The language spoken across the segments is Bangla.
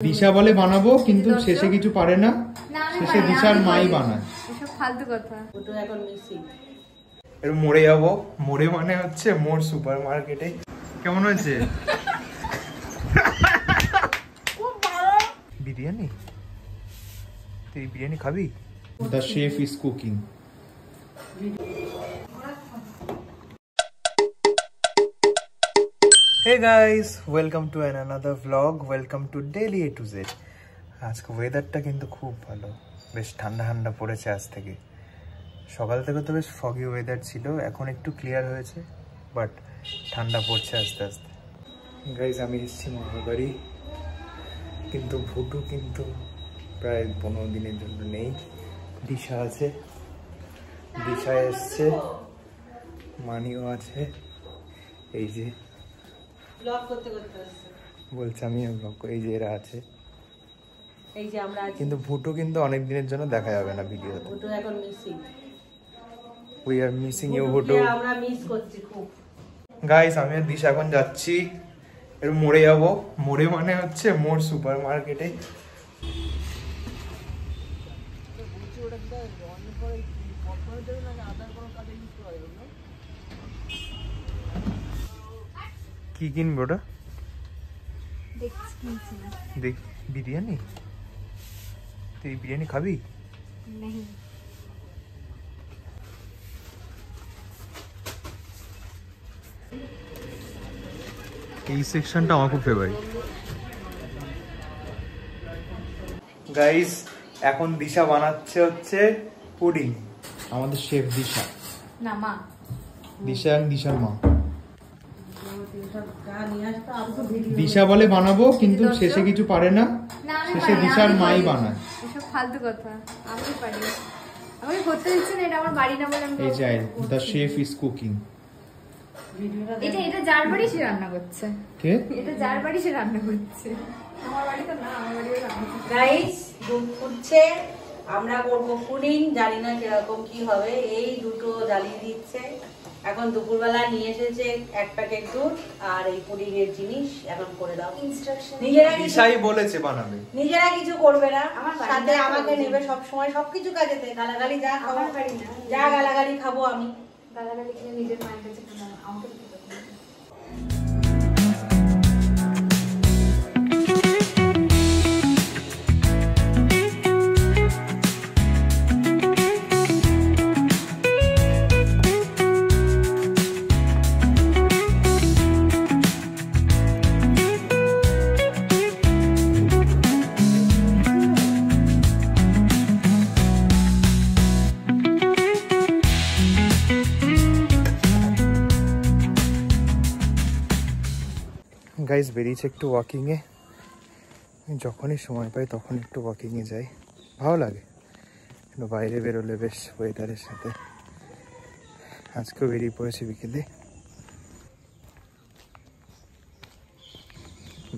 দিশা বলে বানাবো কিন্তু শেষে কিছু পারে না, শেষে দিশার মাই বানায়। এসব ফালতু কথা। ওটা এখন মিসিং। এর মোড়ে যাবো, মোড়ে মানে হচ্ছে মোর সুপার মার্কেটে। কেমন হয়েছে বিরিয়ানি? তুই বিরিয়ানি খাবি? The chef is cooking. Hey guys, welcome to another vlog. Welcome to Daily A to Z. আজকে ওয়েদারটা কিন্তু খুব ভালো, বেশ ঠান্ডা ঠান্ডা পড়েছে। আজ থেকে সকাল থেকে তো বেশ ফগি ওয়েদার ছিল, এখন একটু ক্লিয়ার হয়েছে, বাট ঠান্ডা পড়ছে আস্তে আস্তে। গাইজ আমি এসেছি মামার বাড়ি, কিন্তু ভুটু কিন্তু প্রায় 15 দিনের জন্য নেই। দিশা আছে, দিশা এসছে, মানিও আছে। এই যে ব্লগ করতে করতে আসছে, বলছে আমি ব্লগ, এই যে এরা আছে। এই যে আমরা কিন্তু ভুটু কিন্তু অনেক দিনের জন্য দেখা যাবে না ভিডিওতে। ভুটু এখন missing. We are missing you Bhutu. আমরা মিস করছি খুব। গাইস আমি আর দিশা এখন যাচ্ছি, এর মোড়ে যাব। মোড়ে মানে হচ্ছে মোর সুপার মার্কেটে। কি কিনবো ওটা? দেখ, বিরিয়ানি? তুই বিরিয়ানি খাবি? এই সেকশনটা আমার খুব ফেভারিট। গাইস এখন দিশা বানাচ্ছে হচ্ছে পুডিং। আমাদের শেফ দিশা না, মা। দিশা আর দিশার মা। দিশা বলে বানাবো কিন্তু শেষে কিছু পারে না, শেষে দিশার মাই বানায়। এসব ফালতু কথা। আমি পারি, আমি করতে দিচ্ছি না, এটা আমার বাড়ি না বলে আমি। এই যে দ্য শেফ ইজ কুকিং। এটা যার বাড়ি সে রান্না করছে। কে? এটা যার বাড়ি সে রান্না করছে, আমার বাড়ি তো না, আমার বাড়িও রান্না করছে। গাইস দুধ ফুটছে, আমরা করবো পুডিং, জানি না কিরকম কি হবে। এই দুটো জ্বালিয়ে দিচ্ছে। এখন দুপুরবেলা নিয়ে এসেছে এক প্যাকেট দুধ আর এই পুডিং এর জিনিস। এখন করে দাও ইনস্ট্রাকশন। দিশাই বলেছে বানাবে, নিজেরা কিছু করবে না, সাথে আমাকে নেবে সব সময় সবকিছু কাজেতে। গালাগালি যা খাবো, যা গালাগালি খাবো আমি। গালাগালি কিনে নিজের মায়ের কাছে আমাকে গাইজ বেরিয়েছে একটু ওয়াকিংয়ে। যখনই সময় পাই তখন একটু ওয়াকিংয়ে যাই, ভালো লাগে একটু বাইরে বেরোলে বেশ ওয়েদারের সাথে। আজকেও বেরিয়ে পড়েছি বিকেলে।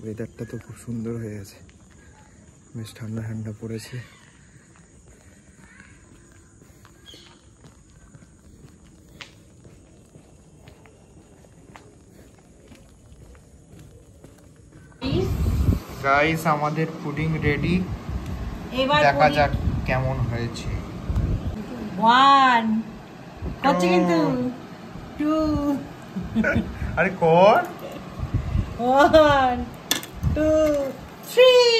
ওয়েদারটা তো খুব সুন্দর হয়ে আছে, বেশ ঠান্ডা ঠান্ডা পড়েছে। গাইস আমাদের পুডিং রেডি, দেখা যাক কেমন হয়েছে। 1 হচ্ছে কিন্তু 2 আরে কর 1 2 3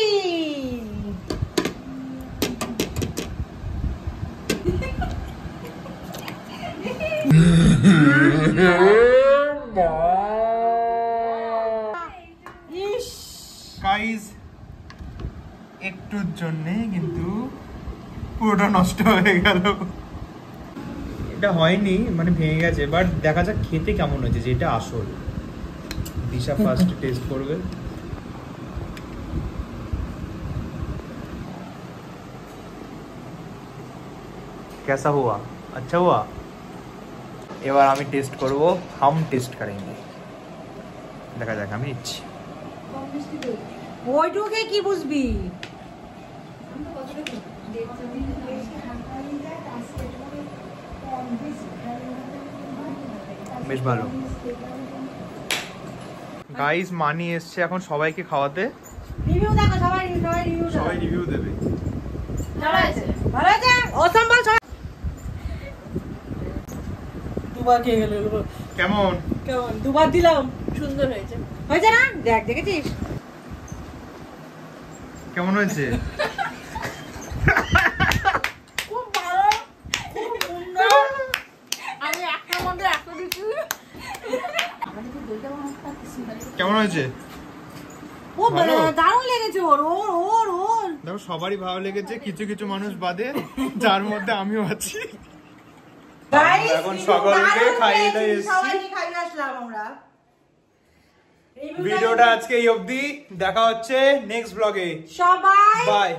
গাইস একটুর জন্যে কিন্তু পুরোটা নষ্ট হয়ে গেল। এটা হয়নি, মানে ভেঙে গেছে, বাট দেখা যাক খেতে কেমন হয়েছে, যেটা আসল। দিশা ফার্স্ট টেস্ট করবে। कैसा हुआ? अच्छा हुआ? এবার আমি টেস্ট করব, হাম টেস্ট করেंगे। দেখা যাক, আমি নিচ্ছি। ওইটুকে কি বুঝবি? বেশ ভালো। গাইস মানি এসছে এখন সবাইকে খাওয়াতে। রিভিউ দেখো, সবাই রিভিউ দাও। সবাই রিভিউ দেবে। ভালো আছে। ভালো আছে? অসম্ভব সবাই। দুবার খেয়ে গেল। কেমন? কেমন? দুবার দিলাম। সুন্দর হয়েছে। হয়েছে না? দেখ, দেখেছিস? কেমন হয়েছে? খুব ভালো, খুব সুন্দর। আমি একটার মধ্যে একটা দিচ্ছি। কেমন হয়েছে? ও ভালো? দারুণ লেগেছে ওর ওর ওর ওর দেখো সবারই ভালো লেগেছে, কিছু কিছু মানুষ বাদে, যার মধ্যে আমিও আছি। গাইস এখন সকলকে খাইয়ে দিয়ে এসেছি। সবাইকে খাইয়ে আসলাম আমরা। ভিডিওটা আজকে এই অবধি, দেখা হচ্ছে নেক্সট ব্লগে। সবাই বাই।